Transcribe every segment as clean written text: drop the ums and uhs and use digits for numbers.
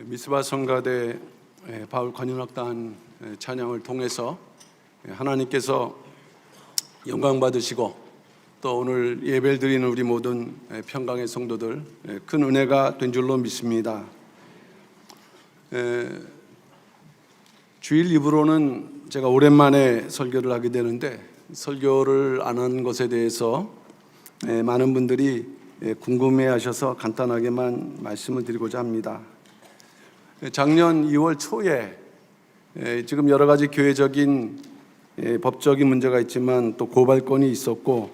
미스바 성가대 바울 관현악단 찬양을 통해서 하나님께서 영광 받으시고 또 오늘 예배를 드리는 우리 모든 평강의 성도들 큰 은혜가 된 줄로 믿습니다. 주일 2부로는 제가 오랜만에 설교를 하게 되는데 설교를 안 한 것에 대해서 많은 분들이 궁금해하셔서 간단하게만 말씀을 드리고자 합니다. 작년 2월 초에 지금 여러 가지 교회적인 법적인 문제가 있지만 또 고발건이 있었고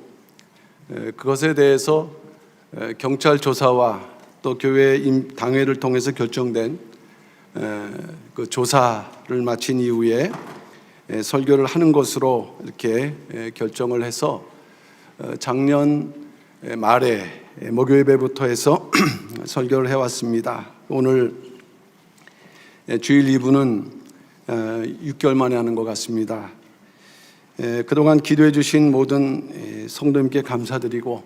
그것에 대해서 경찰 조사와 또 교회 당회를 통해서 결정된 그 조사를 마친 이후에 설교를 하는 것으로 이렇게 결정을 해서 작년 말에 목요예배부터 해서 설교를 해왔습니다. 오늘 주일 2부는 6개월 만에 하는 것 같습니다. 그동안 기도해 주신 모든 성도님께 감사드리고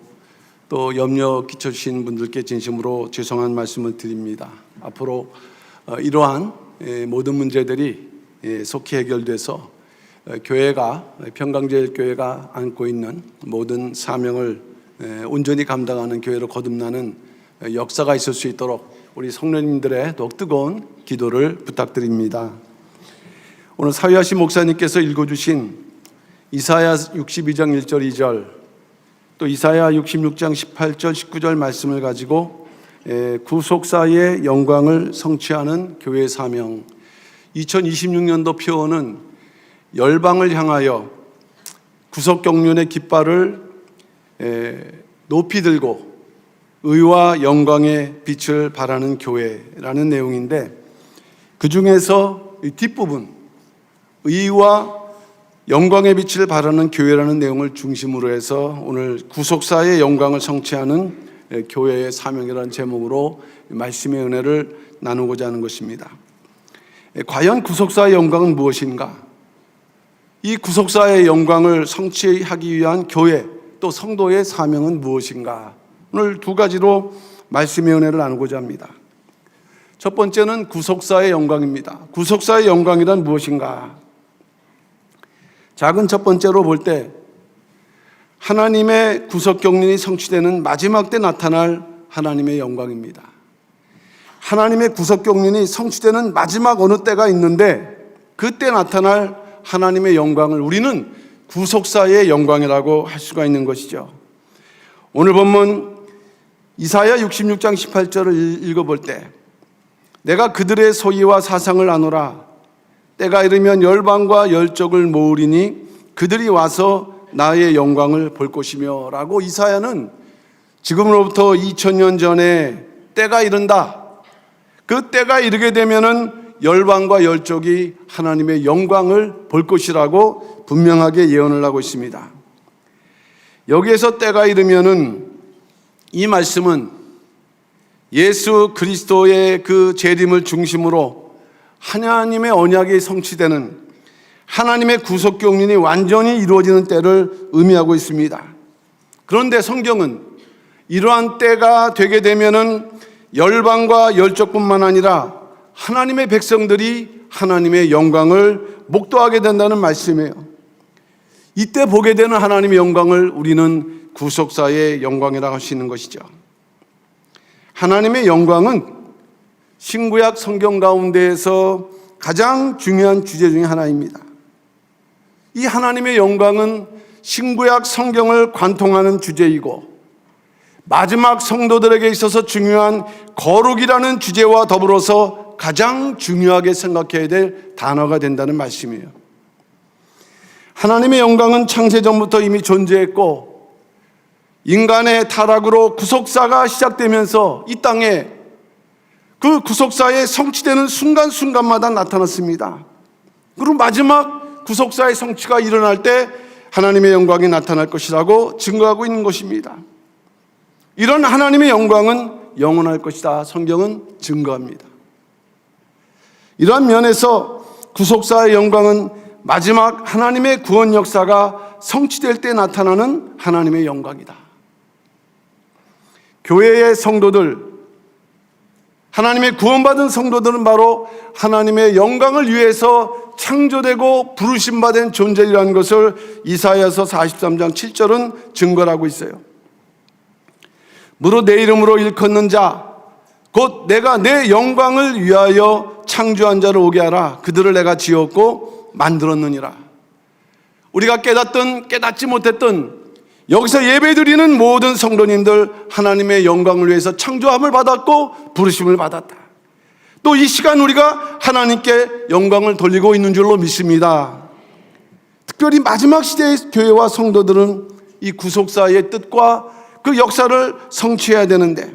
또 염려 끼쳐주신 분들께 진심으로 죄송한 말씀을 드립니다. 앞으로 이러한 모든 문제들이 속히 해결돼서 교회가 평강제일교회가 안고 있는 모든 사명을 온전히 감당하는 교회로 거듭나는 역사가 있을 수 있도록 우리 성도님들의 더욱 뜨거운 기도를 부탁드립니다. 오늘 사위하신 목사님께서 읽어주신 이사야 62장 1절 2절 또 이사야 66장 18절 19절 말씀을 가지고 구속사의 영광을 성취하는 교회의 사명 2026년도 표어는 열방을 향하여 구속경륜의 깃발을 높이 들고 의와 영광의 빛을 발하는 교회라는 내용인데 그 중에서 이 뒷부분 의와 영광의 빛을 발하는 교회라는 내용을 중심으로 해서 오늘 구속사의 영광을 성취하는 교회의 사명이라는 제목으로 말씀의 은혜를 나누고자 하는 것입니다. 과연 구속사의 영광은 무엇인가? 이 구속사의 영광을 성취하기 위한 교회 또 성도의 사명은 무엇인가? 오늘 두 가지로 말씀의 은혜를 나누고자 합니다. 첫 번째는 구속사의 영광입니다. 구속사의 영광이란 무엇인가? 작은 첫 번째로 볼 때 하나님의 구속경륜이 성취되는 마지막 때 나타날 하나님의 영광입니다. 하나님의 구속경륜이 성취되는 마지막 어느 때가 있는데 그때 나타날 하나님의 영광을 우리는 구속사의 영광이라고 할 수가 있는 것이죠. 오늘 본문 이사야 66장 18절을 읽어볼 때 내가 그들의 소위와 사상을 아노라 때가 이르면 열방과 열족을 모으리니 그들이 와서 나의 영광을 볼 것이며 라고 이사야는 지금으로부터 2000년 전에 때가 이른다. 그 때가 이르게 되면은 열방과 열족이 하나님의 영광을 볼 것이라고 분명하게 예언을 하고 있습니다. 여기에서 때가 이르면은 이 말씀은 예수 그리스도의 그 재림을 중심으로 하나님의 언약이 성취되는 하나님의 구속경륜이 완전히 이루어지는 때를 의미하고 있습니다. 그런데 성경은 이러한 때가 되게 되면은 열방과 열족뿐만 아니라 하나님의 백성들이 하나님의 영광을 목도하게 된다는 말씀이에요. 이때 보게 되는 하나님의 영광을 우리는 구속사의 영광이라고 할 수 있는 것이죠. 하나님의 영광은 신구약 성경 가운데에서 가장 중요한 주제 중에 하나입니다. 이 하나님의 영광은 신구약 성경을 관통하는 주제이고 마지막 성도들에게 있어서 중요한 거룩이라는 주제와 더불어서 가장 중요하게 생각해야 될 단어가 된다는 말씀이에요. 하나님의 영광은 창세전부터 이미 존재했고 인간의 타락으로 구속사가 시작되면서 이 땅에 그 구속사의 성취되는 순간순간마다 나타났습니다. 그리고 마지막 구속사의 성취가 일어날 때 하나님의 영광이 나타날 것이라고 증거하고 있는 것입니다. 이런 하나님의 영광은 영원할 것이다. 성경은 증거합니다. 이러한 면에서 구속사의 영광은 마지막 하나님의 구원 역사가 성취될 때 나타나는 하나님의 영광이다. 교회의 성도들, 하나님의 구원받은 성도들은 바로 하나님의 영광을 위해서 창조되고 부르심받은 존재이라는 것을 이사야서 43장 7절은 증거를 하고 있어요. 무릇 내 이름으로 일컫는 자 곧 내가 내 영광을 위하여 창조한 자를 오게 하라. 그들을 내가 지었고 만들었느니라. 우리가 깨닫든 깨닫지 못했든 여기서 예배드리는 모든 성도님들 하나님의 영광을 위해서 창조함을 받았고 부르심을 받았다. 또 이 시간 우리가 하나님께 영광을 돌리고 있는 줄로 믿습니다. 특별히 마지막 시대의 교회와 성도들은 이 구속사의 뜻과 그 역사를 성취해야 되는데,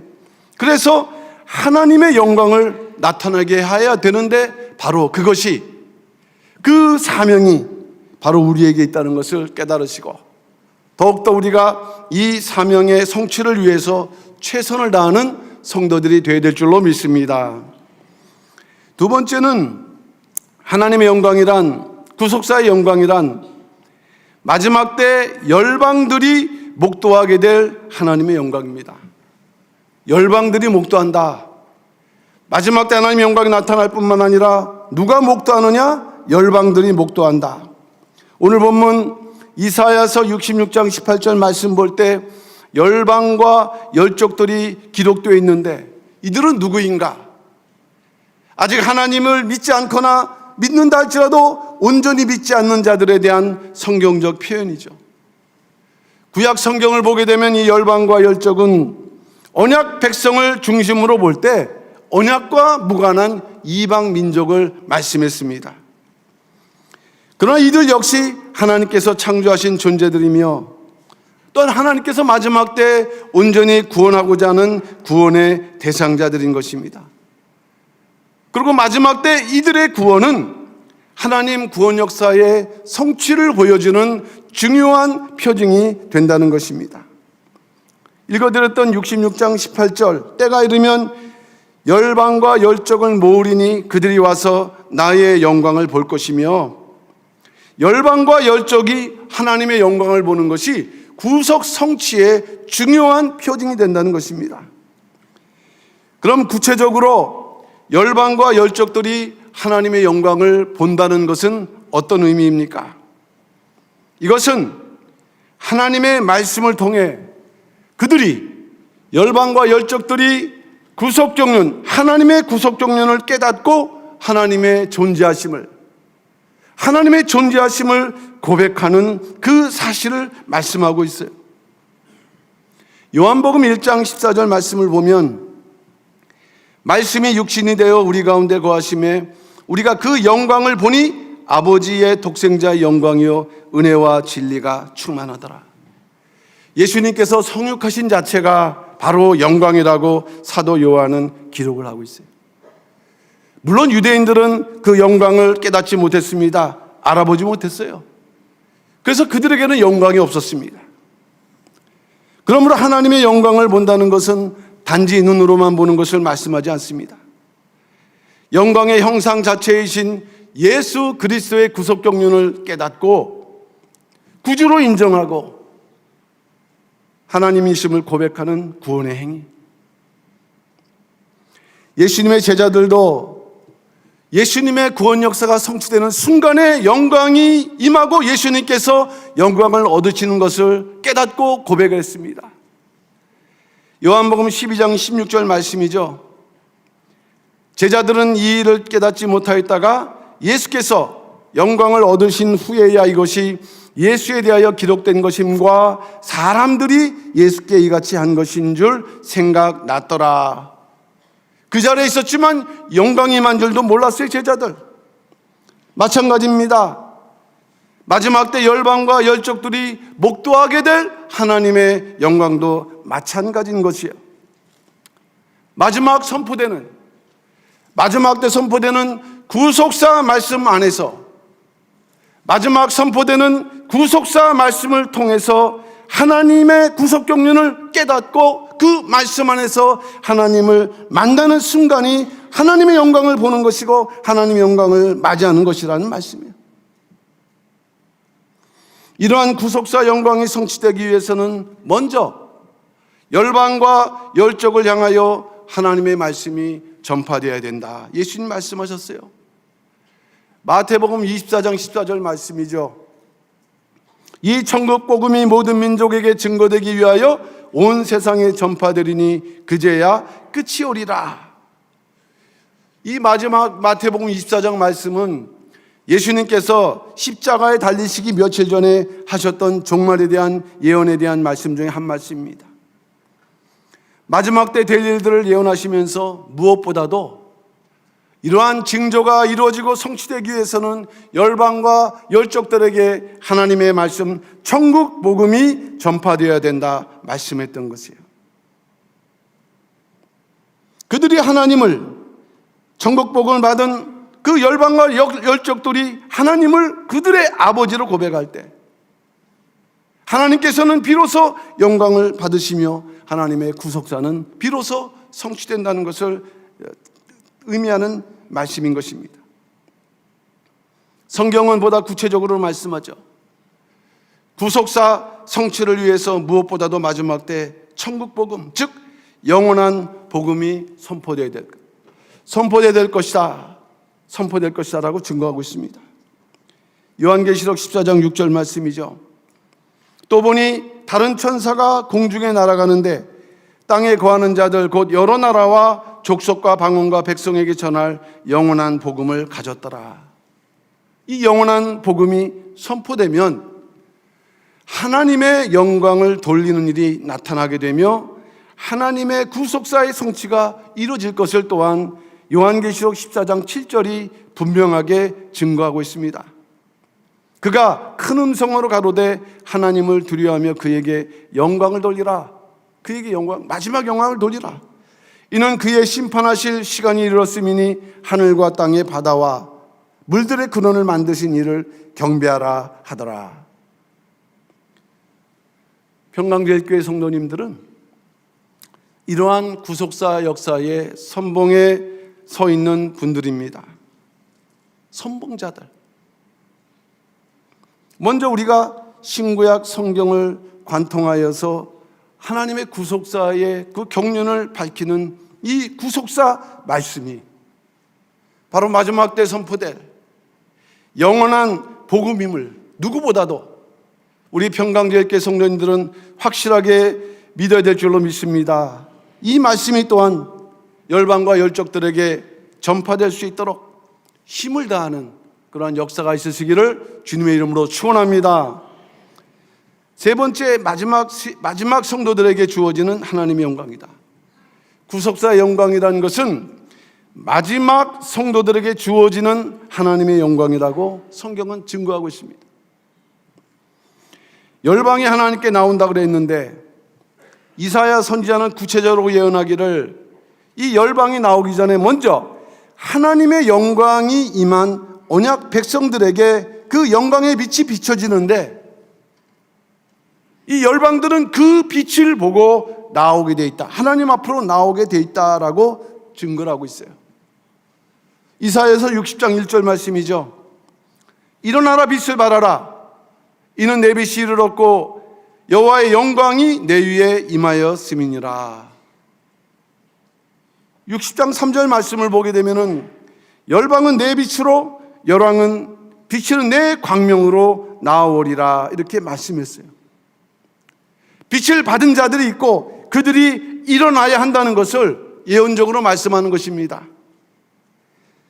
그래서 하나님의 영광을 나타나게 해야 되는데 바로 그것이, 그 사명이 바로 우리에게 있다는 것을 깨달으시고 더욱더 우리가 이 사명의 성취를 위해서 최선을 다하는 성도들이 되어야 될 줄로 믿습니다. 두 번째는 하나님의 영광이란, 구속사의 영광이란 마지막 때 열방들이 목도하게 될 하나님의 영광입니다. 열방들이 목도한다. 마지막 때 하나님의 영광이 나타날 뿐만 아니라 누가 목도하느냐? 열방들이 목도한다. 오늘 본문 이사야서 66장 18절 말씀 볼 때 열방과 열족들이 기록되어 있는데 이들은 누구인가? 아직 하나님을 믿지 않거나 믿는다 할지라도 온전히 믿지 않는 자들에 대한 성경적 표현이죠. 구약 성경을 보게 되면 이 열방과 열족은 언약 백성을 중심으로 볼 때 언약과 무관한 이방 민족을 말씀했습니다. 그러나 이들 역시 하나님께서 창조하신 존재들이며 또한 하나님께서 마지막 때 온전히 구원하고자 하는 구원의 대상자들인 것입니다. 그리고 마지막 때 이들의 구원은 하나님 구원 역사의 성취를 보여주는 중요한 표징이 된다는 것입니다. 읽어드렸던 66장 18절, 때가 이르면 열방과 열족을 모으리니 그들이 와서 나의 영광을 볼 것이며, 열방과 열족이 하나님의 영광을 보는 것이 구속 성취의 중요한 표징이 된다는 것입니다. 그럼 구체적으로 열방과 열족들이 하나님의 영광을 본다는 것은 어떤 의미입니까? 이것은 하나님의 말씀을 통해 그들이, 열방과 열족들이 구속경륜, 하나님의 구속경륜을 깨닫고 하나님의 존재하심을 고백하는 그 사실을 말씀하고 있어요. 요한복음 1장 14절 말씀을 보면 말씀이 육신이 되어 우리 가운데 거하심에 우리가 그 영광을 보니 아버지의 독생자의 영광이요 은혜와 진리가 충만하더라. 예수님께서 성육하신 자체가 바로 영광이라고 사도 요한은 기록을 하고 있어요. 물론 유대인들은 그 영광을 깨닫지 못했습니다. 알아보지 못했어요. 그래서 그들에게는 영광이 없었습니다. 그러므로 하나님의 영광을 본다는 것은 단지 눈으로만 보는 것을 말씀하지 않습니다. 영광의 형상 자체이신 예수 그리스도의 구속경륜을 깨닫고 구주로 인정하고 하나님이심을 고백하는 구원의 행위. 예수님의 제자들도 예수님의 구원 역사가 성취되는 순간에 영광이 임하고 예수님께서 영광을 얻으시는 것을 깨닫고 고백을 했습니다. 요한복음 12장 16절 말씀이죠. 제자들은 이 일을 깨닫지 못하였다가 예수께서 영광을 얻으신 후에야 이것이 예수에 대하여 기록된 것임과 사람들이 예수께 이같이 한 것인 줄 생각났더라. 그 자리에 있었지만 영광이 임한 줄도 몰랐어요. 제자들 마찬가지입니다. 마지막 때 열방과 열족들이 목도하게 될 하나님의 영광도 마찬가지인 것이에요. 마지막 때 선포되는 구속사 말씀 안에서, 마지막 선포되는 구속사 말씀을 통해서 하나님의 구속경륜을 깨닫고 그 말씀 안에서 하나님을 만나는 순간이 하나님의 영광을 보는 것이고 하나님의 영광을 맞이하는 것이라는 말씀이에요. 이러한 구속사 영광이 성취되기 위해서는 먼저 열방과 열족을 향하여 하나님의 말씀이 전파되어야 된다. 예수님 말씀하셨어요. 마태복음 24장 14절 말씀이죠. 이 천국 복음이 모든 민족에게 증거되기 위하여 온 세상에 전파되리니 그제야 끝이 오리라. 이 마지막 마태복음 24장 말씀은 예수님께서 십자가에 달리시기 며칠 전에 하셨던 종말에 대한 예언에 대한 말씀 중에 한 말씀입니다. 마지막 때 될 일들을 예언하시면서 무엇보다도 이러한 징조가 이루어지고 성취되기 위해서는 열방과 열족들에게 하나님의 말씀, 천국 복음이 전파되어야 된다 말씀했던 것이에요. 그들이 하나님을, 천국 복음을 받은 그 열방과 열족들이 하나님을 그들의 아버지로 고백할 때 하나님께서는 비로소 영광을 받으시며 하나님의 구속사는 비로소 성취된다는 것을 의미하는 말씀인 것입니다. 성경은 보다 구체적으로 말씀하죠. 구속사 성취를 위해서 무엇보다도 마지막 때 천국 복음, 즉 영원한 복음이 선포될 것이다라고 증거하고 있습니다. 요한계시록 14장 6절 말씀이죠. 또 보니 다른 천사가 공중에 날아가는데 땅에 거하는 자들 곧 여러 나라와 족속과 방언과 백성에게 전할 영원한 복음을 가졌더라. 이 영원한 복음이 선포되면 하나님의 영광을 돌리는 일이 나타나게 되며 하나님의 구속사의 성취가 이루어질 것을 또한 요한계시록 14장 7절이 분명하게 증거하고 있습니다. 그가 큰 음성으로 가로되 하나님을 두려워하며 그에게 영광을 돌리라. 그에게 마지막 영광을 돌리라. 이는 그의 심판하실 시간이 이르렀음이니 하늘과 땅의 바다와 물들의 근원을 만드신 이를 경배하라 하더라. 평강제일교회 성도님들은 이러한 구속사 역사의 선봉에 서 있는 분들입니다. 선봉자들. 먼저 우리가 신구약 성경을 관통하여서 하나님의 구속사의 그 경륜을 밝히는 이 구속사 말씀이 바로 마지막 때 선포될 영원한 복음임을 누구보다도 우리 평강제일교회 성도님들은 확실하게 믿어야 될 줄로 믿습니다. 이 말씀이 또한 열방과 열족들에게 전파될 수 있도록 힘을 다하는 그러한 역사가 있으시기를 주님의 이름으로 축원합니다. 세 번째, 마지막 성도들에게 주어지는 하나님의 영광이다. 구속사의 영광이라는 것은 마지막 성도들에게 주어지는 하나님의 영광이라고 성경은 증거하고 있습니다. 열방이 하나님께 나온다고 그랬는데 이사야 선지자는 구체적으로 예언하기를 이 열방이 나오기 전에 먼저 하나님의 영광이 임한 언약 백성들에게 그 영광의 빛이 비춰지는데 이 열방들은 그 빛을 보고 나오게 돼 있다. 하나님 앞으로 나오게 돼 있다라고 증거를 하고 있어요. 이사야서 60장 1절 말씀이죠. 일어나라 빛을 발하라. 이는 내 빛이 이르렀고 여호와의 영광이 내 위에 임하였음이니라. 60장 3절 말씀을 보게 되면은 열방은 내 빛으로 열왕은 빛은 내 광명으로 나아오리라 이렇게 말씀했어요. 빛을 받은 자들이 있고 그들이 일어나야 한다는 것을 예언적으로 말씀하는 것입니다.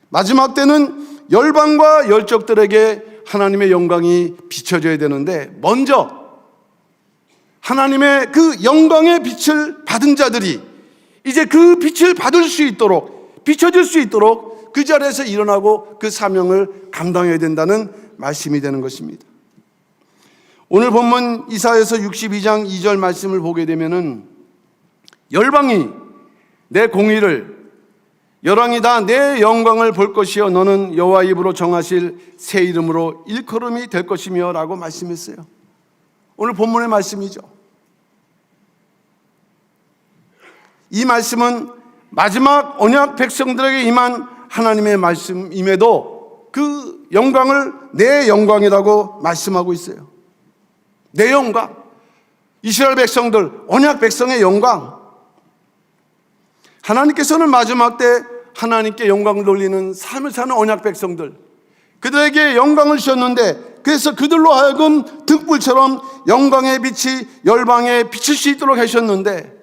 마지막 때는 열방과 열족들에게 하나님의 영광이 비춰져야 되는데 먼저 하나님의 그 영광의 빛을 받은 자들이 이제 그 빛을 받을 수 있도록 비춰질 수 있도록 그 자리에서 일어나고 그 사명을 감당해야 된다는 말씀이 되는 것입니다. 오늘 본문 이사야서 62장 2절 말씀을 보게 되면은 열방이 내 공의를 열왕이 다 내 영광을 볼 것이요 너는 여호와 입으로 정하실 새 이름으로 일컬음이 될 것이며 라고 말씀했어요. 오늘 본문의 말씀이죠. 이 말씀은 마지막 언약 백성들에게 임한 하나님의 말씀임에도 그 영광을 내 영광이라고 말씀하고 있어요. 내 영광, 이스라엘 백성들, 언약 백성의 영광. 하나님께서는 마지막 때 하나님께 영광을 돌리는 삶을 사는 언약 백성들, 그들에게 영광을 주셨는데, 그래서 그들로 하여금 등불처럼 영광의 빛이 열방에 비칠 수 있도록 하셨는데,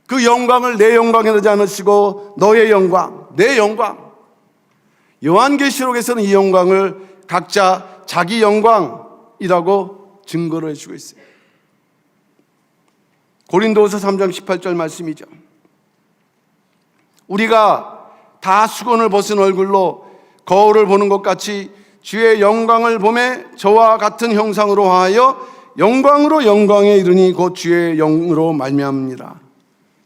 그 영광을 내 영광이라지 않으시고 너의 영광, 내 영광, 요한계시록에서는 이 영광을 각자 자기 영광이라고 증거를 해주고 있어요. 고린도후서 3장 18절 말씀이죠. 우리가 다 수건을 벗은 얼굴로 거울을 보는 것 같이 주의 영광을 보매 저와 같은 형상으로 하여 영광으로 영광에 이르니 곧 주의 영으로 말미암으니라.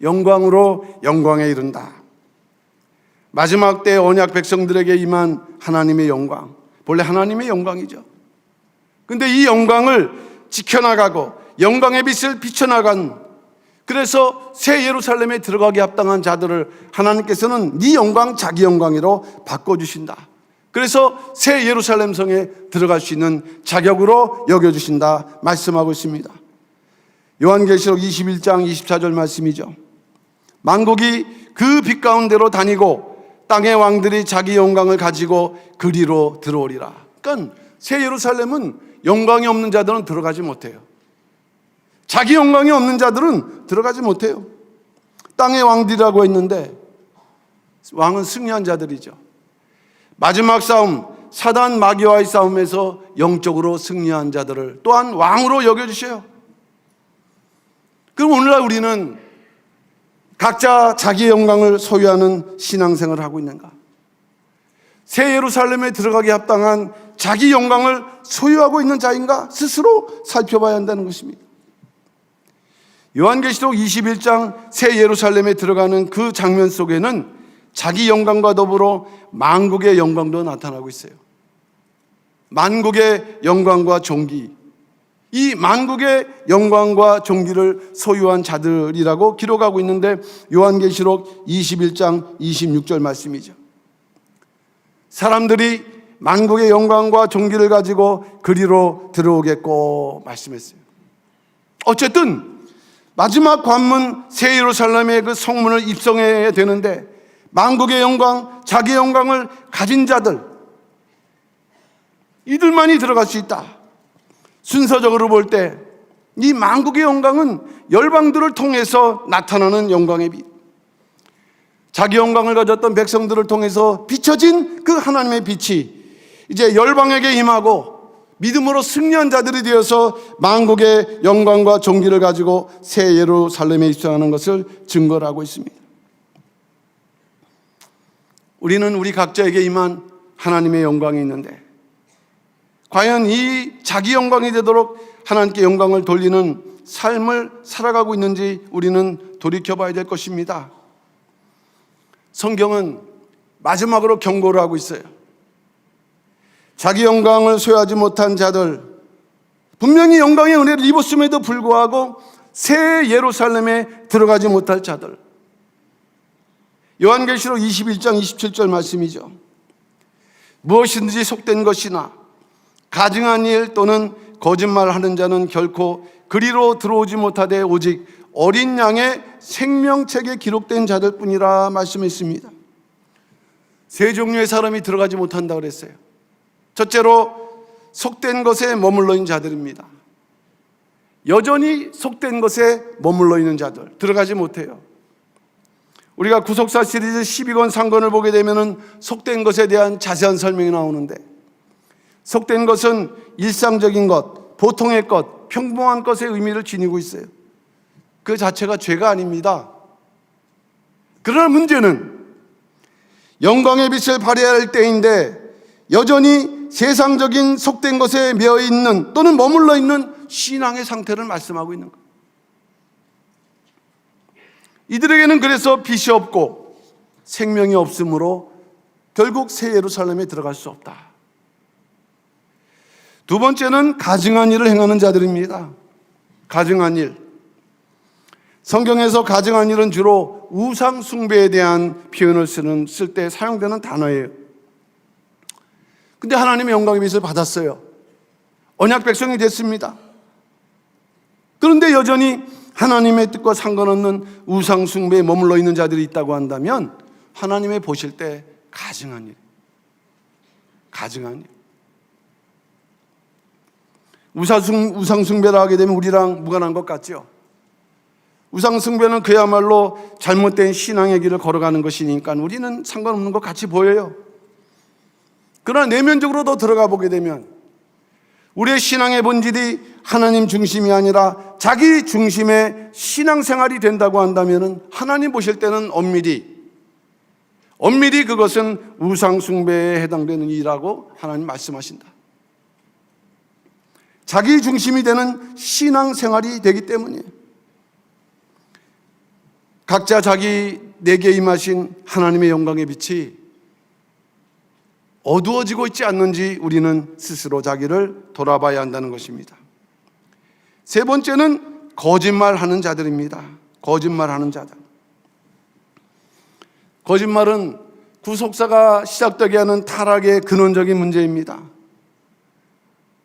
영광으로 영광에 이른다. 마지막 때 언약 백성들에게 임한 하나님의 영광, 본래 하나님의 영광이죠. 근데 이 영광을 지켜나가고 영광의 빛을 비춰나간, 그래서 새 예루살렘에 들어가기 합당한 자들을 하나님께서는 네 영광 자기 영광으로 바꿔주신다. 그래서 새 예루살렘 성에 들어갈 수 있는 자격으로 여겨주신다 말씀하고 있습니다. 요한계시록 21장 24절 말씀이죠. 만국이 그 빛 가운데로 다니고 땅의 왕들이 자기 영광을 가지고 그리로 들어오리라. 그러니까 새 예루살렘은 영광이 없는 자들은 들어가지 못해요. 자기 영광이 없는 자들은 들어가지 못해요. 땅의 왕들이라고 했는데 왕은 승리한 자들이죠. 마지막 싸움, 사단 마귀와의 싸움에서 영적으로 승리한 자들을 또한 왕으로 여겨주셔요. 그럼 오늘날 우리는 각자 자기 영광을 소유하는 신앙생활을 하고 있는가? 새 예루살렘에 들어가기 합당한 자기 영광을 소유하고 있는 자인가? 스스로 살펴봐야 한다는 것입니다. 요한계시록 21장 새 예루살렘에 들어가는 그 장면 속에는 자기 영광과 더불어 만국의 영광도 나타나고 있어요. 만국의 영광과 존귀, 이 만국의 영광과 존귀를 소유한 자들이라고 기록하고 있는데 요한계시록 21장 26절 말씀이죠. 사람들이 만국의 영광과 존귀를 가지고 그리로 들어오겠고 말씀했어요. 어쨌든 마지막 관문 새 예루살렘의 그 성문을 입성해야 되는데 만국의 영광, 자기 영광을 가진 자들, 이들만이 들어갈 수 있다. 순서적으로 볼 때 이 만국의 영광은 열방들을 통해서 나타나는 영광의 빛, 자기 영광을 가졌던 백성들을 통해서 비춰진 그 하나님의 빛이 이제 열방에게 임하고 믿음으로 승리한 자들이 되어서 만국의 영광과 존귀를 가지고 새 예루살렘에 입성하는 것을 증거를 하고 있습니다. 우리는 우리 각자에게 임한 하나님의 영광이 있는데 과연 이 자기 영광이 되도록 하나님께 영광을 돌리는 삶을 살아가고 있는지 우리는 돌이켜봐야 될 것입니다. 성경은 마지막으로 경고를 하고 있어요. 자기 영광을 소유하지 못한 자들, 분명히 영광의 은혜를 입었음에도 불구하고 새 예루살렘에 들어가지 못할 자들, 요한계시록 21장 27절 말씀이죠. 무엇이든지 속된 것이나 가증한 일 또는 거짓말하는 자는 결코 그리로 들어오지 못하되 오직 어린 양의 생명책에 기록된 자들 뿐이라 말씀했습니다. 세 종류의 사람이 들어가지 못한다고 그랬어요. 첫째로 속된 것에 머물러 있는 자들입니다. 여전히 속된 것에 머물러 있는 자들 들어가지 못해요. 우리가 구속사 시리즈 12권 상권을 보게 되면 속된 것에 대한 자세한 설명이 나오는데, 속된 것은 일상적인 것, 보통의 것, 평범한 것의 의미를 지니고 있어요. 그 자체가 죄가 아닙니다. 그러나 문제는 영광의 빛을 발휘해야 할 때인데 여전히 세상적인 속된 것에 매여 있는 또는 머물러 있는 신앙의 상태를 말씀하고 있는 거예요. 이들에게는 그래서 빛이 없고 생명이 없으므로 결국 새 예루살렘에 들어갈 수 없다. 두 번째는 가증한 일을 행하는 자들입니다. 가증한 일. 성경에서 가증한 일은 주로 우상 숭배에 대한 표현을 쓸 때 사용되는 단어예요. 근데 하나님의 영광의 빛을 받았어요. 언약 백성이 됐습니다. 그런데 여전히 하나님의 뜻과 상관없는 우상 숭배에 머물러 있는 자들이 있다고 한다면 하나님의 보실 때 가증한 일. 가증한 일. 우상숭배를 하게 되면 우리랑 무관한 것 같죠? 우상숭배는 그야말로 잘못된 신앙의 길을 걸어가는 것이니까 우리는 상관없는 것 같이 보여요. 그러나 내면적으로 더 들어가 보게 되면 우리의 신앙의 본질이 하나님 중심이 아니라 자기 중심의 신앙생활이 된다고 한다면 하나님 보실 때는 엄밀히 그것은 우상숭배에 해당되는 일이라고 하나님 말씀하신다. 자기 중심이 되는 신앙생활이 되기 때문이에요. 각자 내게 임하신 하나님의 영광의 빛이 어두워지고 있지 않는지 우리는 스스로 자기를 돌아봐야 한다는 것입니다. 세 번째는 거짓말하는 자들입니다. 거짓말하는 자들. 거짓말은 구속사가 시작되게 하는 타락의 근원적인 문제입니다.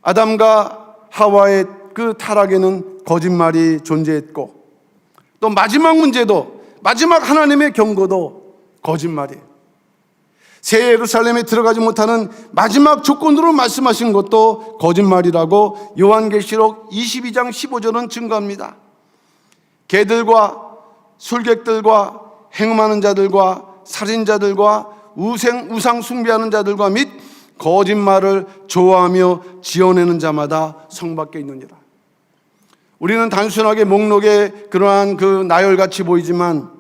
아담과 하와의 그 타락에는 거짓말이 존재했고 또 마지막 문제도 마지막 하나님의 경고도 거짓말이에요. 새 예루살렘에 들어가지 못하는 마지막 조건으로 말씀하신 것도 거짓말이라고 요한계시록 22장 15절은 증거합니다. 개들과 술객들과 행음하는 자들과 살인자들과 우상 숭배하는 자들과 및 거짓말을 좋아하며 지어내는 자마다 성 밖에 있느니라. 우리는 단순하게 목록에 그러한 그 나열같이 보이지만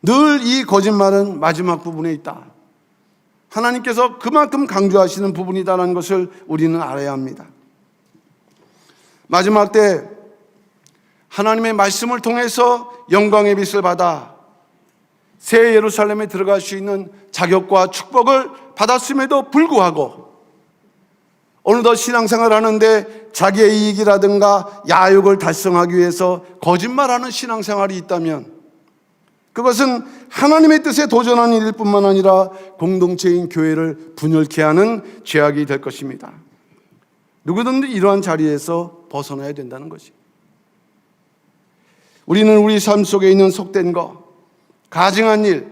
늘 이 거짓말은 마지막 부분에 있다. 하나님께서 그만큼 강조하시는 부분이다라는 것을 우리는 알아야 합니다. 마지막 때 하나님의 말씀을 통해서 영광의 빛을 받아 새 예루살렘에 들어갈 수 있는 자격과 축복을 받았음에도 불구하고 어느덧 신앙생활을 하는데 자기의 이익이라든가 야욕을 달성하기 위해서 거짓말하는 신앙생활이 있다면 그것은 하나님의 뜻에 도전하는 일일 뿐만 아니라 공동체인 교회를 분열케 하는 죄악이 될 것입니다. 누구든지 이러한 자리에서 벗어나야 된다는 것이. 우리는 우리 삶 속에 있는 속된 것, 가증한 일,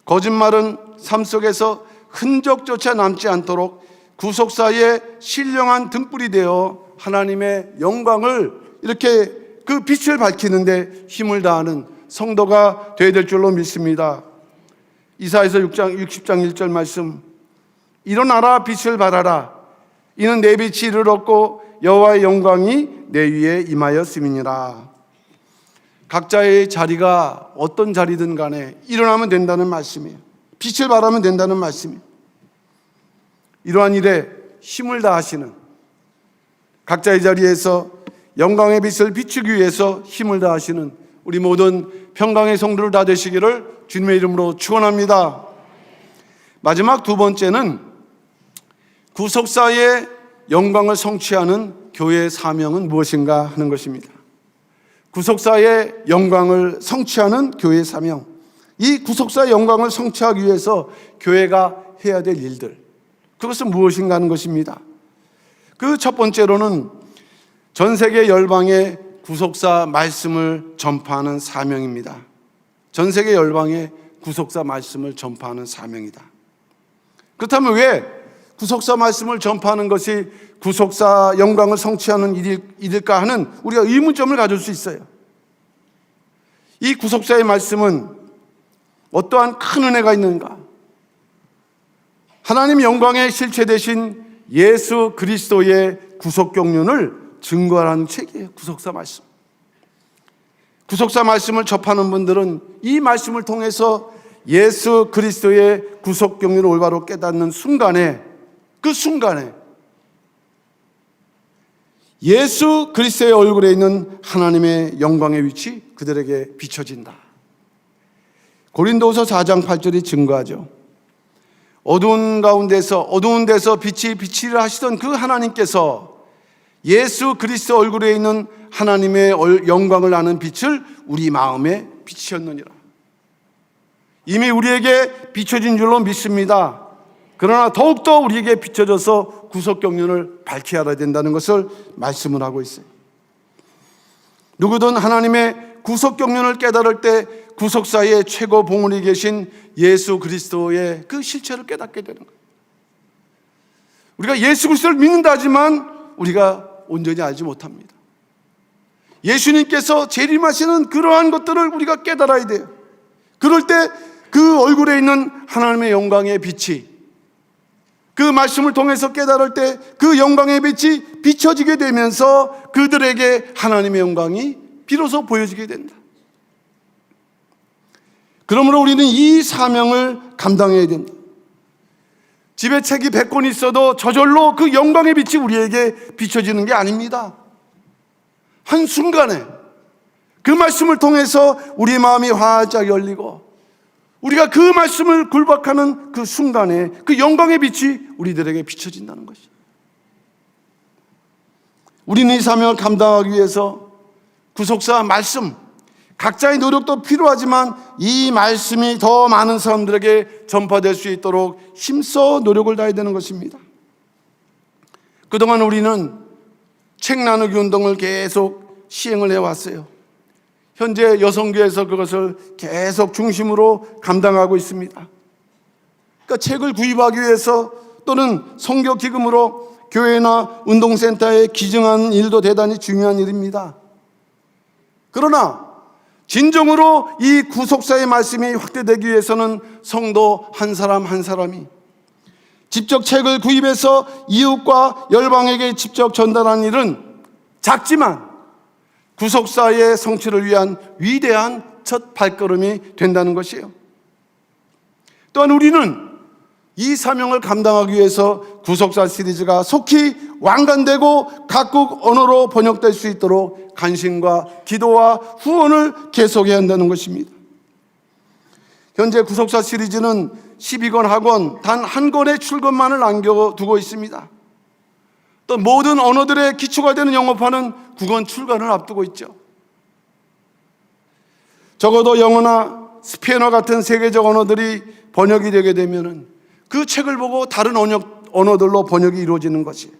거짓말은 삶 속에서 흔적조차 남지 않도록 구속사의 신령한 등불이 되어 하나님의 영광을 이렇게 그 빛을 밝히는데 힘을 다하는 성도가 되어야 될 줄로 믿습니다. 이사야서 60장 1절 말씀, 일어나라 빛을 발하라 이는 내 빛이 이를 얻고 여호와의 영광이 내 위에 임하였음이니라. 각자의 자리가 어떤 자리든 간에 일어나면 된다는 말씀이에요. 빛을 발하면 된다는 말씀이에요. 이러한 일에 힘을 다하시는 각자의 자리에서 영광의 빛을 비추기 위해서 힘을 다하시는 우리 모든 평강의 성도들 다 되시기를 주님의 이름으로 축원합니다. 마지막 두 번째는 구속사의 영광을 성취하는 교회의 사명은 무엇인가 하는 것입니다. 구속사의 영광을 성취하는 교회의 사명. 이 구속사의 영광을 성취하기 위해서 교회가 해야 될 일들, 그것은 무엇인가 하는 것입니다. 그 첫 번째로는 전 세계 열방에 구속사 말씀을 전파하는 사명입니다. 전 세계 열방에 구속사 말씀을 전파하는 사명이다. 그렇다면 왜 구속사 말씀을 전파하는 것이 구속사 영광을 성취하는 일일까 하는 우리가 의문점을 가질 수 있어요. 이 구속사의 말씀은 어떠한 큰 은혜가 있는가? 하나님 영광의 실체 되신 예수 그리스도의 구속 경륜을 증거하는 책이에요. 구속사 말씀. 구속사 말씀을 접하는 분들은 이 말씀을 통해서 예수 그리스도의 구속 경륜을 올바로 깨닫는 순간에, 그 순간에 예수 그리스도의 얼굴에 있는 하나님의 영광의 위치 그들에게 비춰진다. 고린도후서 4장 8절이 증거하죠. 어두운 데서 빛이 비치려 하시던 그 하나님께서 예수 그리스도 얼굴에 있는 하나님의 영광을 아는 빛을 우리 마음에 비치셨느니라. 이미 우리에게 비춰진 줄로 믿습니다. 그러나 더욱더 우리에게 비춰져서 구속 경륜을 밝게 알아야 된다는 것을 말씀을 하고 있어요. 누구든 하나님의 구속경륜을 깨달을 때 구속사의 최고 봉우리 계신 예수 그리스도의 그 실체를 깨닫게 되는 거예요. 우리가 예수 그리스도를 믿는다 하지만 우리가 온전히 알지 못합니다. 예수님께서 재림하시는 그러한 것들을 우리가 깨달아야 돼요. 그럴 때 그 얼굴에 있는 하나님의 영광의 빛이, 그 말씀을 통해서 깨달을 때 그 영광의 빛이 비춰지게 되면서 그들에게 하나님의 영광이 비로소 보여지게 된다. 그러므로 우리는 이 사명을 감당해야 된다. 집에 책이 100권 있어도 저절로 그 영광의 빛이 우리에게 비춰지는 게 아닙니다. 한순간에 그 말씀을 통해서 우리 마음이 활짝 열리고 우리가 그 말씀을 굴복하는 그 순간에 그 영광의 빛이 우리들에게 비춰진다는 것이죠. 우리는 이 사명을 감당하기 위해서 구속사 말씀, 각자의 노력도 필요하지만 이 말씀이 더 많은 사람들에게 전파될 수 있도록 힘써 노력을 다해야 되는 것입니다. 그동안 우리는 책 나누기 운동을 계속 시행을 해왔어요. 현재 여성교회에서 그것을 계속 중심으로 감당하고 있습니다. 그러니까 책을 구입하기 위해서 또는 선교 기금으로 교회나 운동센터에 기증하는 일도 대단히 중요한 일입니다. 그러나 진정으로 이 구속사의 말씀이 확대되기 위해서는 성도 한 사람 한 사람이 직접 책을 구입해서 이웃과 열방에게 직접 전달하는 일은 작지만 구속사의 성취를 위한 위대한 첫 발걸음이 된다는 것이에요. 또한 우리는 이 사명을 감당하기 위해서 구속사 시리즈가 속히 완간되고 각국 언어로 번역될 수 있도록 간신과 기도와 후원을 계속해야 한다는 것입니다. 현재 구속사 시리즈는 12권 학원 단 한 권의 출권만을 남겨두고 있습니다. 또 모든 언어들의 기초가 되는 영어판은 9권 출간을 앞두고 있죠. 적어도 영어나 스페인어 같은 세계적 언어들이 번역이 되게 되면은 그 책을 보고 다른 언어들로 번역이 이루어지는 것이에요.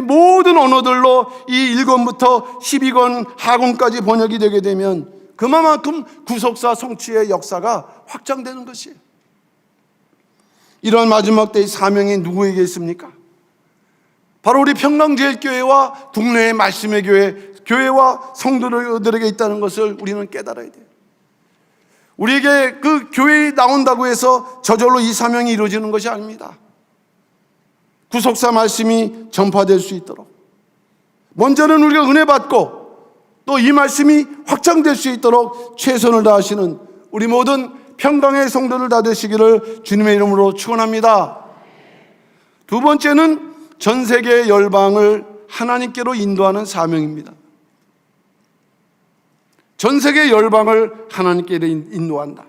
모든 언어들로 이 1권부터 12권 하권까지 번역이 되게 되면 그만큼 구속사 성취의 역사가 확장되는 것이에요. 이러한 마지막 때의 사명이 누구에게 있습니까? 바로 우리 평강제일교회와 동네의 말씀의 교회와 성도들에게 있다는 것을 우리는 깨달아야 돼요. 우리에게 그 교회에 나온다고 해서 저절로 이 사명이 이루어지는 것이 아닙니다. 구속사 말씀이 전파될 수 있도록 먼저는 우리가 은혜 받고 또 이 말씀이 확장될 수 있도록 최선을 다하시는 우리 모든 평강의 성도들 다 되시기를 주님의 이름으로 축원합니다. 두 번째는 전 세계 열방을 하나님께로 인도하는 사명입니다. 전 세계 열방을 하나님께로 인도한다.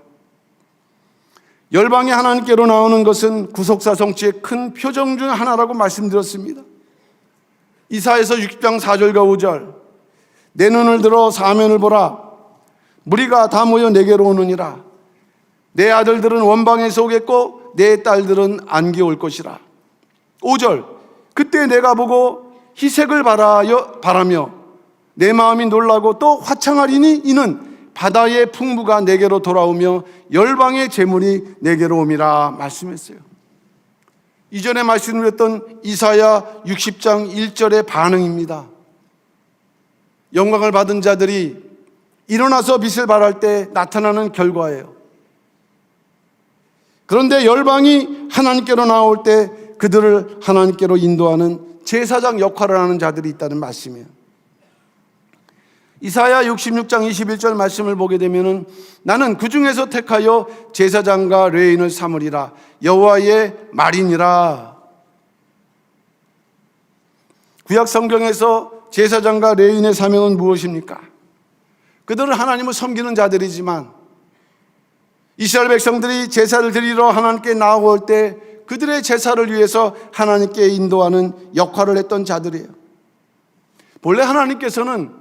열방이 하나님께로 나오는 것은 구속사 성취의 큰 표정 중 하나라고 말씀드렸습니다. 이사야서 60장 4절과 5절 내 눈을 들어 사면을 보라 무리가 다 모여 내게로 오느니라 내 아들들은 원방에서 오겠고 내 딸들은 안개 올 것이라. 5절 그때 내가 보고 희색을 바라며 내 마음이 놀라고 또 화창하리니 이는 바다의 풍부가 내게로 돌아오며 열방의 재물이 내게로 옴이라 말씀했어요. 이전에 말씀드렸던 이사야 60장 1절의 반응입니다. 영광을 받은 자들이 일어나서 빛을 발할 때 나타나는 결과예요. 그런데 열방이 하나님께로 나올 때 그들을 하나님께로 인도하는 제사장 역할을 하는 자들이 있다는 말씀이에요. 이사야 66장 21절 말씀을 보게 되면은 나는 그 중에서 택하여 제사장과 레위인을 삼으리라 여호와의 말이니라. 구약 성경에서 제사장과 레위인의 사명은 무엇입니까? 그들은 하나님을 섬기는 자들이지만 이스라엘 백성들이 제사를 드리러 하나님께 나아올 때 그들의 제사를 위해서 하나님께 인도하는 역할을 했던 자들이에요. 본래 하나님께서는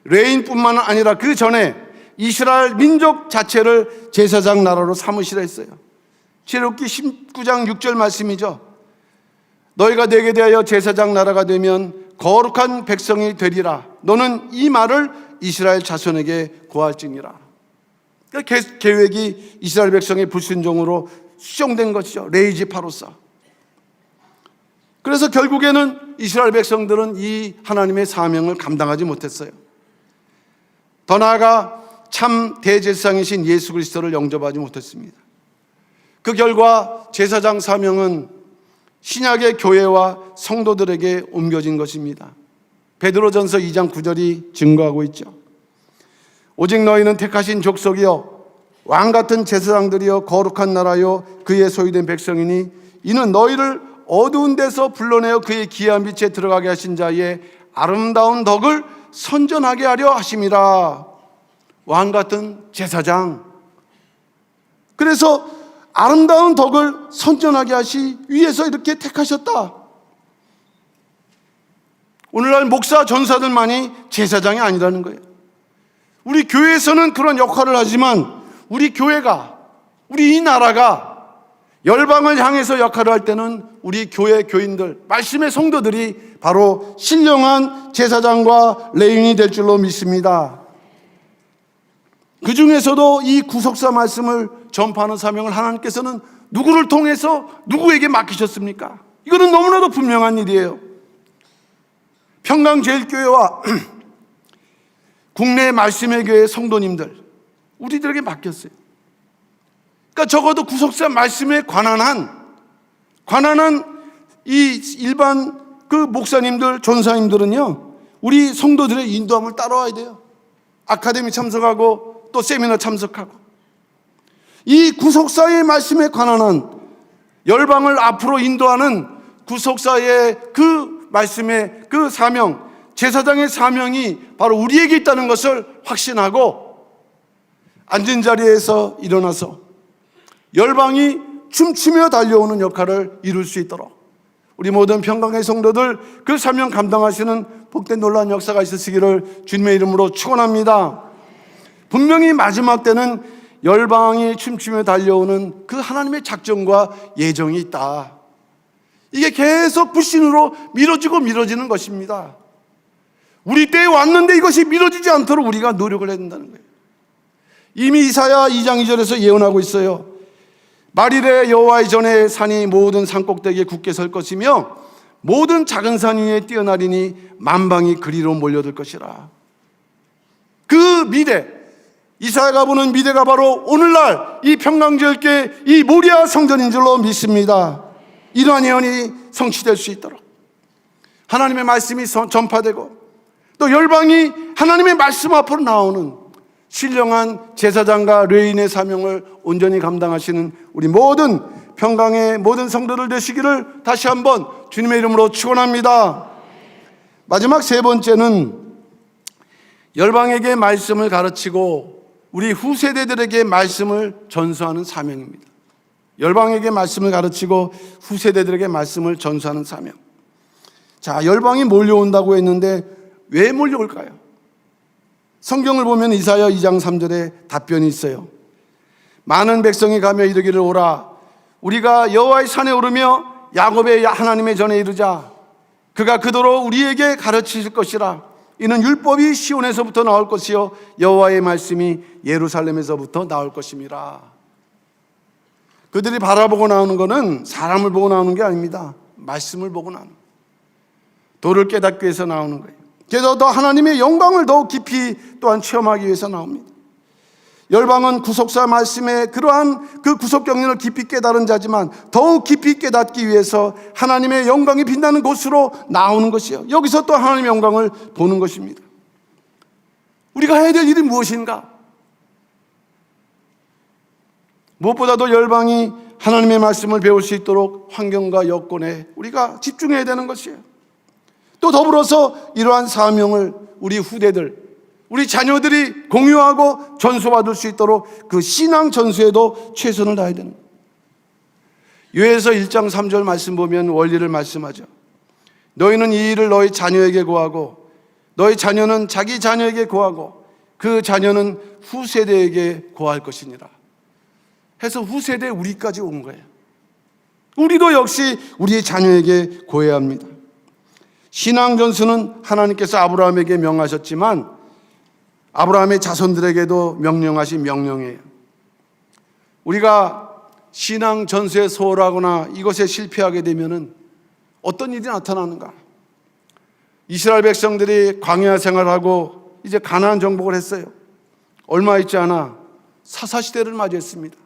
레위인뿐만 아니라 그 전에 이스라엘 민족 자체를 제사장 나라로 삼으시라 했어요. 출애굽기 19장 6절 말씀이죠. 너희가 내게 대하여 제사장 나라가 되면 거룩한 백성이 되리라. 너는 이 말을 이스라엘 자손에게 고할지니라. 그러니까 계획이 이스라엘 백성의 불순종으로 수정된 것이죠. 레이지 파로사. 그래서 결국에는 이스라엘 백성들은 이 하나님의 사명을 감당하지 못했어요. 더 나아가 참 대제사장이신 예수 그리스도를 영접하지 못했습니다. 그 결과 제사장 사명은 신약의 교회와 성도들에게 옮겨진 것입니다. 베드로전서 2장 9절이 증거하고 있죠. 오직 너희는 택하신 족속이여 왕같은 제사장들이여 거룩한 나라여 그의 소유된 백성이니 이는 너희를 어두운 데서 불러내어 그의 기이한 빛에 들어가게 하신 자의 아름다운 덕을 선전하게 하려 하심이라. 왕같은 제사장. 그래서 아름다운 덕을 선전하게 하시 위해서 이렇게 택하셨다. 오늘날 목사 전사들만이 제사장이 아니라는 거예요. 우리 교회에서는 그런 역할을 하지만 우리 교회가, 우리 이 나라가 열방을 향해서 역할을 할 때는 우리 교회 교인들, 말씀의 성도들이 바로 신령한 제사장과 레위인이 될 줄로 믿습니다. 그 중에서도 이 구속사 말씀을 전파하는 사명을 하나님께서는 누구를 통해서 누구에게 맡기셨습니까? 이거는 너무나도 분명한 일이에요. 평강제일교회와 국내 말씀의 교회 성도님들, 우리들에게 맡겼어요. 그러니까 적어도 구속사 말씀에 관한한 이 일반 그 목사님들, 전사님들은요, 우리 성도들의 인도함을 따라와야 돼요. 아카데미 참석하고 또 세미나 참석하고, 이 구속사의 말씀에 관한한 열방을 앞으로 인도하는 구속사의 그 말씀의 그 사명, 제사장의 사명이 바로 우리에게 있다는 것을 확신하고 앉은 자리에서 일어나서 열방이 춤추며 달려오는 역할을 이룰 수 있도록 우리 모든 평강의 성도들 그 사명 감당하시는 복된 놀라운 역사가 있으시기를 주님의 이름으로 축원합니다. 분명히 마지막 때는 열방이 춤추며 달려오는 그 하나님의 작정과 예정이 있다. 이게 계속 불신으로 미뤄지는 것입니다. 우리 때에 왔는데 이것이 미뤄지지 않도록 우리가 노력을 해야 된다는 거예요. 이미 이사야 2장 2절에서 예언하고 있어요. 말일에 여호와의 전에 산이 모든 산꼭대기에 굳게 설 것이며 모든 작은 산 위에 뛰어나리니 만방이 그리로 몰려들 것이라. 그 미래, 이사야가 보는 미래가 바로 오늘날 이 평강제일교회 이 모리아 성전인 줄로 믿습니다. 이러한 예언이 성취될 수 있도록 하나님의 말씀이 전파되고 또 열방이 하나님의 말씀 앞으로 나오는 신령한 제사장과 레위인의 사명을 온전히 감당하시는 우리 모든 평강의 모든 성도들 되시기를 다시 한번 주님의 이름으로 축원합니다. 마지막 세 번째는 열방에게 말씀을 가르치고 우리 후세대들에게 말씀을 전수하는 사명입니다. 열방에게 말씀을 가르치고 후세대들에게 말씀을 전수하는 사명. 자, 열방이 몰려온다고 했는데 왜 몰려올까요? 성경을 보면 이사야 2장 3절에 답변이 있어요. 많은 백성이 가며 이르기를 오라. 우리가 여호와의 산에 오르며 야곱의 하나님의 전에 이르자. 그가 그도로 우리에게 가르치실 것이라. 이는 율법이 시온에서부터 나올 것이요 여호와의 말씀이 예루살렘에서부터 나올 것임이라. 그들이 바라보고 나오는 것은 사람을 보고 나오는 게 아닙니다. 말씀을 보고 나오는 거예요. 도를 깨닫기 위해서 나오는 거예요. 그래서 더 하나님의 영광을 더욱 깊이 또한 체험하기 위해서 나옵니다. 열방은 구속사 말씀의 그러한 그 구속 경륜을 깊이 깨달은 자지만 더욱 깊이 깨닫기 위해서 하나님의 영광이 빛나는 곳으로 나오는 것이요, 여기서 또 하나님의 영광을 보는 것입니다. 우리가 해야 될 일이 무엇인가? 무엇보다도 열방이 하나님의 말씀을 배울 수 있도록 환경과 여건에 우리가 집중해야 되는 것이에요. 또 더불어서 이러한 사명을 우리 후대들, 우리 자녀들이 공유하고 전수받을 수 있도록 그 신앙 전수에도 최선을 다해야 되는 거예요. 요에서 1장 3절 말씀 보면 원리를 말씀하죠. 너희는 이 일을 너희 자녀에게 고하고 너희 자녀는 자기 자녀에게 고하고 그 자녀는 후세대에게 고할 것이니라 해서 후세대 우리까지 온 거예요. 우리도 역시 우리의 자녀에게 고해야 합니다. 신앙 전수는 하나님께서 아브라함에게 명하셨지만 아브라함의 자손들에게도 명령하신 명령이에요. 우리가 신앙 전수에 소홀하거나 이것에 실패하게 되면은 어떤 일이 나타나는가? 이스라엘 백성들이 광야 생활하고 이제 가나안 정복을 했어요. 얼마 있지 않아 사사시대를 맞이했습니다.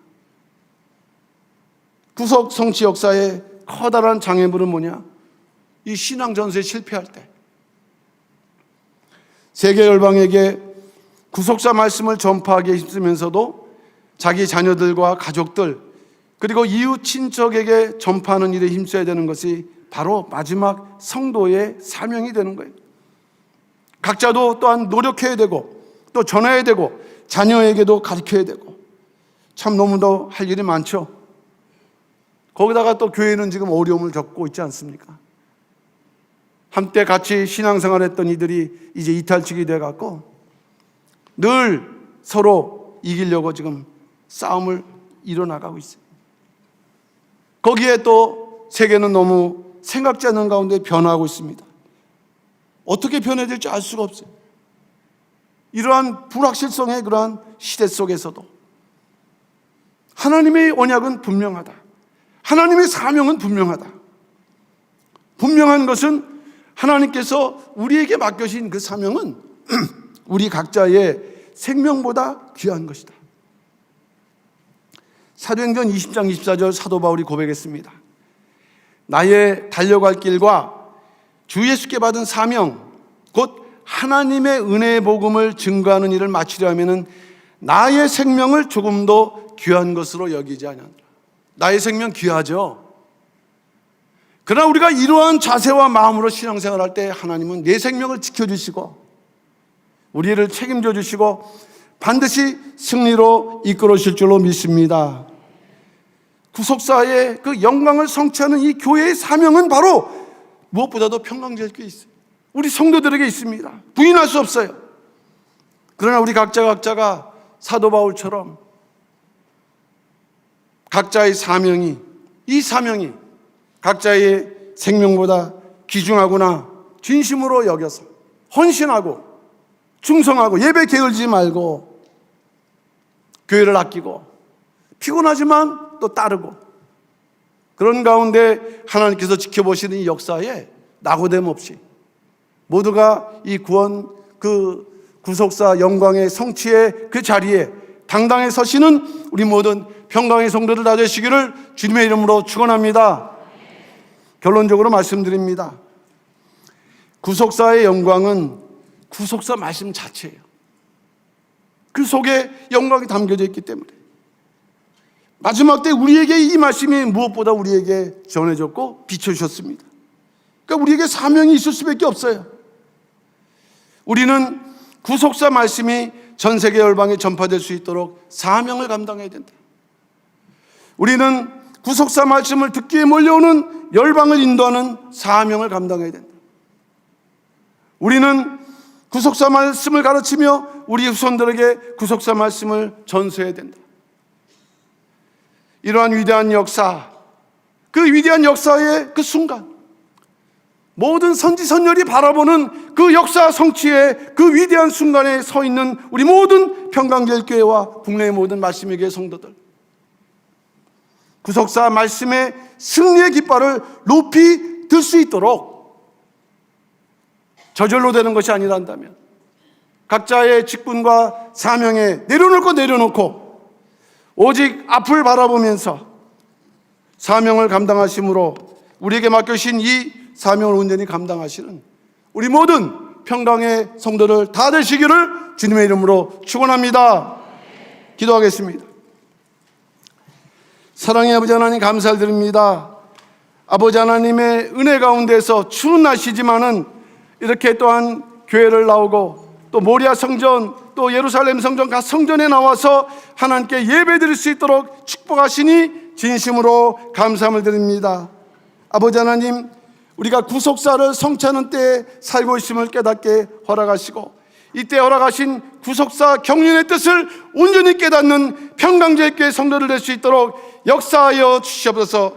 구속 성취 역사의 커다란 장애물은 뭐냐? 이 신앙 전수에 실패할 때 세계 열방에게 구속사 말씀을 전파하기에 힘쓰면서도 자기 자녀들과 가족들 그리고 이웃 친척에게 전파하는 일에 힘써야 되는 것이 바로 마지막 성도의 사명이 되는 거예요. 각자도 또한 노력해야 되고 또 전해야 되고 자녀에게도 가르쳐야 되고 참 너무도 할 일이 많죠. 거기다가 또 교회는 지금 어려움을 겪고 있지 않습니까? 한때 같이 신앙생활했던 이들이 이제 이탈직이 돼갖고 늘 서로 이기려고 지금 싸움을 이뤄나가고 있어요. 거기에 또 세계는 너무 생각지 않는 가운데 변화하고 있습니다. 어떻게 변해질지 알 수가 없어요. 이러한 불확실성의 그러한 시대 속에서도 하나님의 언약은 분명하다. 하나님의 사명은 분명하다. 분명한 것은 하나님께서 우리에게 맡겨진 그 사명은 우리 각자의 생명보다 귀한 것이다. 사도행전 20장 24절 사도 바울이 고백했습니다. 나의 달려갈 길과 주 예수께 받은 사명 곧 하나님의 은혜의 복음을 증거하는 일을 마치려 하면은 나의 생명을 조금도 귀한 것으로 여기지 아니하노라. 나의 생명 귀하죠. 그러나 우리가 이러한 자세와 마음으로 신앙생활할 때 하나님은 내 생명을 지켜주시고 우리를 책임져 주시고 반드시 승리로 이끌어 주실 줄로 믿습니다. 구속사의 그 영광을 성취하는 이 교회의 사명은 바로 무엇보다도 평강제일교회에 있어요. 우리 성도들에게 있습니다. 부인할 수 없어요. 그러나 우리 각자가 사도 바울처럼 각자의 사명이 이 사명이 각자의 생명보다 귀중하구나 진심으로 여겨서 헌신하고 충성하고 예배 게을지 말고 교회를 아끼고 피곤하지만 또 따르고 그런 가운데 하나님께서 지켜보시는 이 역사에 낙오됨 없이 모두가 이 구원 그 구속사 영광의 성취의 그 자리에 당당히 서시는 우리 모든 평강의 성도들 다 되시기를 주님의 이름으로 축원합니다. 결론적으로 말씀드립니다. 구속사의 영광은 구속사 말씀 자체예요. 그 속에 영광이 담겨져 있기 때문에 마지막 때 우리에게 이 말씀이 무엇보다 우리에게 전해졌고 비춰주셨습니다. 그러니까 우리에게 사명이 있을 수밖에 없어요. 우리는 구속사 말씀이 전 세계 열방에 전파될 수 있도록 사명을 감당해야 된다. 우리는 구속사 말씀을 듣기에 몰려오는 열방을 인도하는 사명을 감당해야 된다. 우리는 구속사 말씀을 가르치며 우리 후손들에게 구속사 말씀을 전수해야 된다. 이러한 위대한 역사, 그 위대한 역사의 그 순간 모든 선지선열이 바라보는 그 역사 성취의 그 위대한 순간에 서 있는 우리 모든 평강제일교회와 국내의 모든 말씀의 교회 성도들, 구속사 말씀의 승리의 깃발을 높이 들 수 있도록 저절로 되는 것이 아니란다면 각자의 직분과 사명에 내려놓고 오직 앞을 바라보면서 사명을 감당하심으로 우리에게 맡겨주신 이 사명을 온전히 감당하시는 우리 모든 평강의 성도들 다 되시기를 주님의 이름으로 축원합니다. 기도하겠습니다. 사랑의 아버지 하나님 감사를 드립니다. 아버지 하나님의 은혜 가운데서 추운 날씨지만은 이렇게 또한 교회를 나오고 또 모리아 성전 또 예루살렘 성전 각 성전에 나와서 하나님께 예배드릴 수 있도록 축복하시니 진심으로 감사함을 드립니다. 아버지 하나님, 우리가 구속사를 성취하는 때에 살고 있음을 깨닫게 허락하시고 이때 허락하신 구속사 경륜의 뜻을 온전히 깨닫는 평강제일교회 성도들 될 수 있도록 역사하여 주시옵소서.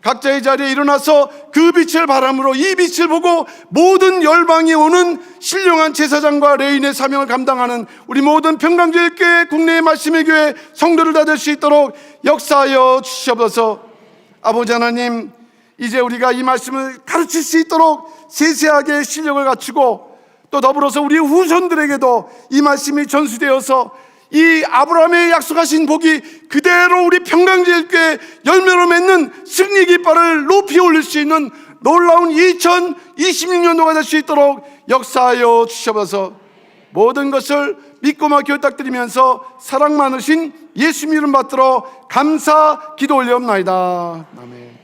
각자의 자리에 일어나서 그 빛을 바람으로 이 빛을 보고 모든 열방이 오는 신령한 제사장과 레인의 사명을 감당하는 우리 모든 평강제일교회 국내의 말씀의 교회 성도를 다 될 수 있도록 역사하여 주시옵소서. 아버지 하나님, 이제 우리가 이 말씀을 가르칠 수 있도록 세세하게 실력을 갖추고 또 더불어서 우리 후손들에게도 이 말씀이 전수되어서 이 아브라함의 약속하신 복이 그대로 우리 평강제일교회 열매로 맺는 승리 깃발을 높이 올릴 수 있는 놀라운 2026년도가 될 수 있도록 역사하여 주셔서 모든 것을 믿고 맡겨 부탁드리면서 사랑 많으신 예수님 이름 받들어 감사 기도 올려옵나이다. 아멘.